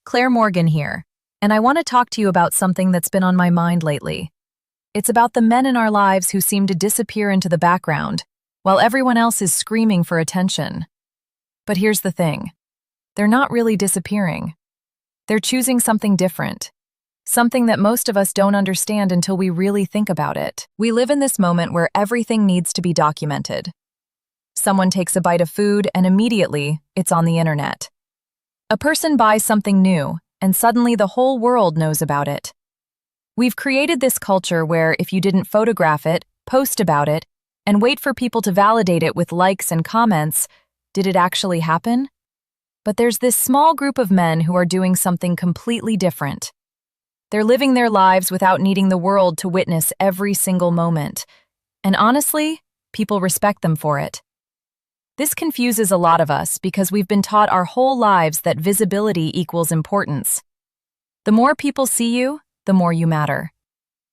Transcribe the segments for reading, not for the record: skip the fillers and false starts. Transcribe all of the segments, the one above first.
Claire Morgan here, and I want to talk to you about something that's been on my mind lately. It's about the men in our lives who seem to disappear into the background, while everyone else is screaming for attention. But here's the thing. They're not really disappearing. They're choosing something different. Something that most of us don't understand until we really think about it. We live in this moment where everything needs to be documented. Someone takes a bite of food and immediately it's on the internet. A person buys something new and suddenly the whole world knows about it. We've created this culture where if you didn't photograph it, post about it, and wait for people to validate it with likes and comments, did it actually happen? But there's this small group of men who are doing something completely different. They're living their lives without needing the world to witness every single moment. And honestly, people respect them for it. This confuses a lot of us because we've been taught our whole lives that visibility equals importance. The more people see you, the more you matter.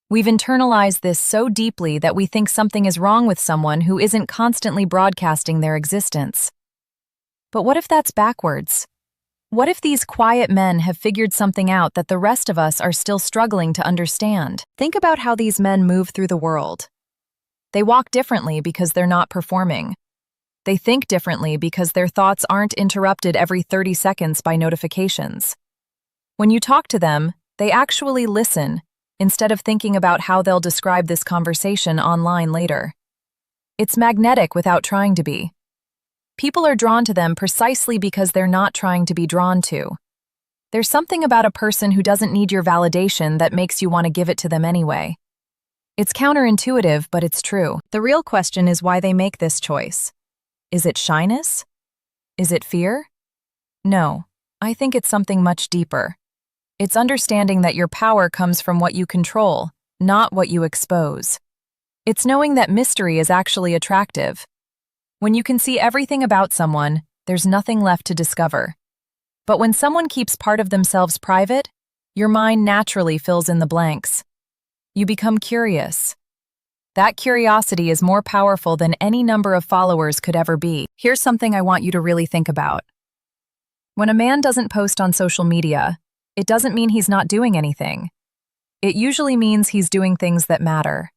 We've internalized this so deeply that we think something is wrong with someone who isn't constantly broadcasting their existence. But what if that's backwards? What if these quiet men have figured something out that the rest of us are still struggling to understand? Think about how these men move through the world. They walk differently because they're not performing. They think differently because their thoughts aren't interrupted every 30 seconds by notifications. When you talk to them, they actually listen, instead of thinking about how they'll describe this conversation online later. It's magnetic without trying to be. People are drawn to them precisely because they're not trying to be drawn to. There's something about a person who doesn't need your validation that makes you want to give it to them anyway. It's counterintuitive, but it's true. The real question is why they make this choice. Is it shyness? Is it fear? No, I think it's something much deeper. It's understanding that your power comes from what you control, not what you expose. It's knowing that mystery is actually attractive. When you can see everything about someone, there's nothing left to discover. But when someone keeps part of themselves private, your mind naturally fills in the blanks. You become curious. That curiosity is more powerful than any number of followers could ever be. Here's something I want you to really think about. When a man doesn't post on social media, it doesn't mean he's not doing anything. It usually means he's doing things that matter.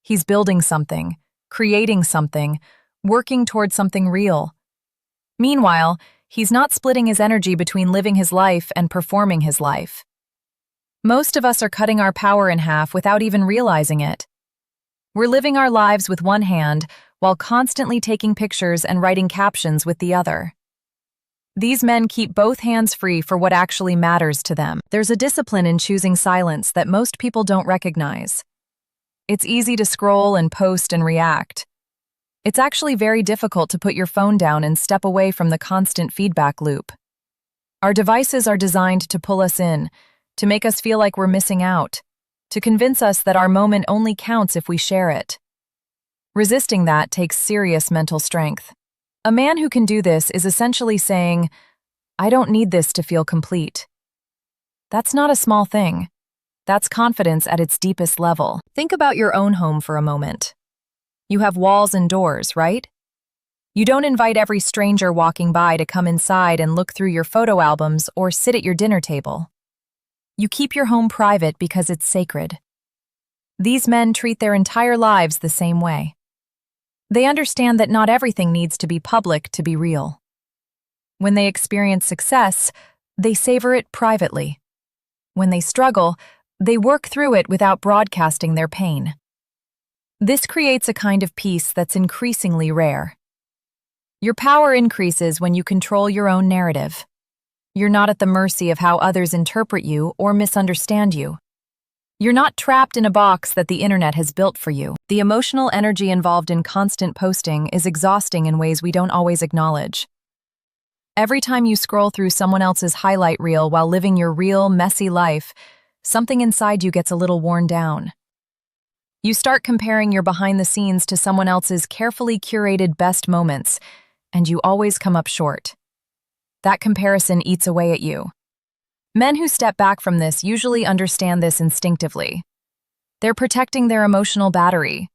He's building something, creating something, working towards something real. Meanwhile, he's not splitting his energy between living his life and performing his life. Most of us are cutting our power in half without even realizing it. We're living our lives with one hand while constantly taking pictures and writing captions with the other. These men keep both hands free for what actually matters to them. There's a discipline in choosing silence that most people don't recognize. It's easy to scroll and post and react. It's actually very difficult to put your phone down and step away from the constant feedback loop. Our devices are designed to pull us in, to make us feel like we're missing out, to convince us that our moment only counts if we share it. Resisting that takes serious mental strength. A man who can do this is essentially saying, I don't need this to feel complete. That's not a small thing. That's confidence at its deepest level. Think about your own home for a moment. You have walls and doors, right? You don't invite every stranger walking by to come inside and look through your photo albums or sit at your dinner table. You keep your home private because it's sacred. These men treat their entire lives the same way. They understand that not everything needs to be public to be real. When they experience success, they savor it privately. When they struggle, they work through it without broadcasting their pain. This creates a kind of peace that's increasingly rare. Your power increases when you control your own narrative. You're not at the mercy of how others interpret you or misunderstand you. You're not trapped in a box that the internet has built for you. The emotional energy involved in constant posting is exhausting in ways we don't always acknowledge. Every time you scroll through someone else's highlight reel while living your real, messy life, something inside you gets a little worn down. You start comparing your behind the scenes to someone else's carefully curated best moments, and you always come up short. That comparison eats away at you. Men who step back from this usually understand this instinctively. They're protecting their emotional battery.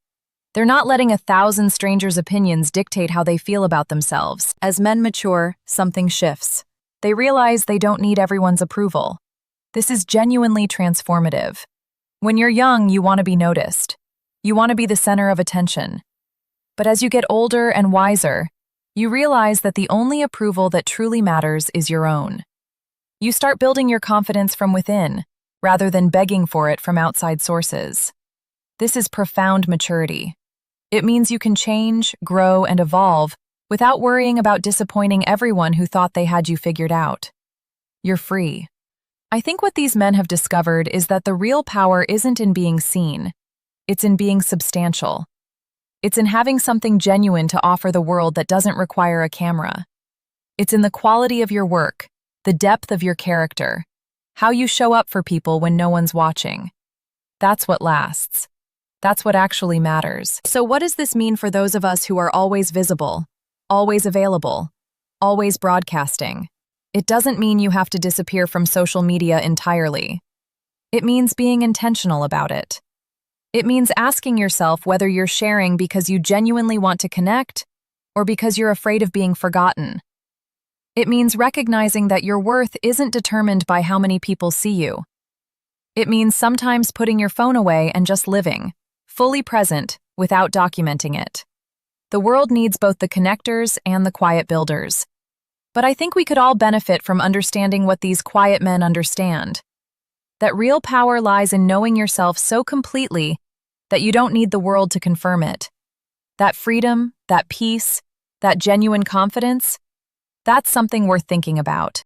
They're not letting 1,000 strangers' opinions dictate how they feel about themselves. As men mature, something shifts. They realize they don't need everyone's approval. This is genuinely transformative. When you're young, you want to be noticed. You want to be the center of attention. But as you get older and wiser, you realize that the only approval that truly matters is your own. You start building your confidence from within, rather than begging for it from outside sources. This is profound maturity. It means you can change, grow, and evolve without worrying about disappointing everyone who thought they had you figured out. You're free. I think what these men have discovered is that the real power isn't in being seen. It's in being substantial. It's in having something genuine to offer the world that doesn't require a camera. It's in the quality of your work, the depth of your character, how you show up for people when no one's watching. That's what lasts. That's what actually matters. So what does this mean for those of us who are always visible, always available, always broadcasting? It doesn't mean you have to disappear from social media entirely. It means being intentional about it. It means asking yourself whether you're sharing because you genuinely want to connect or because you're afraid of being forgotten. It means recognizing that your worth isn't determined by how many people see you. It means sometimes putting your phone away and just living, fully present, without documenting it. The world needs both the connectors and the quiet builders. But I think we could all benefit from understanding what these quiet men understand. That real power lies in knowing yourself so completely that you don't need the world to confirm it. That freedom, that peace, that genuine confidence, that's something worth thinking about.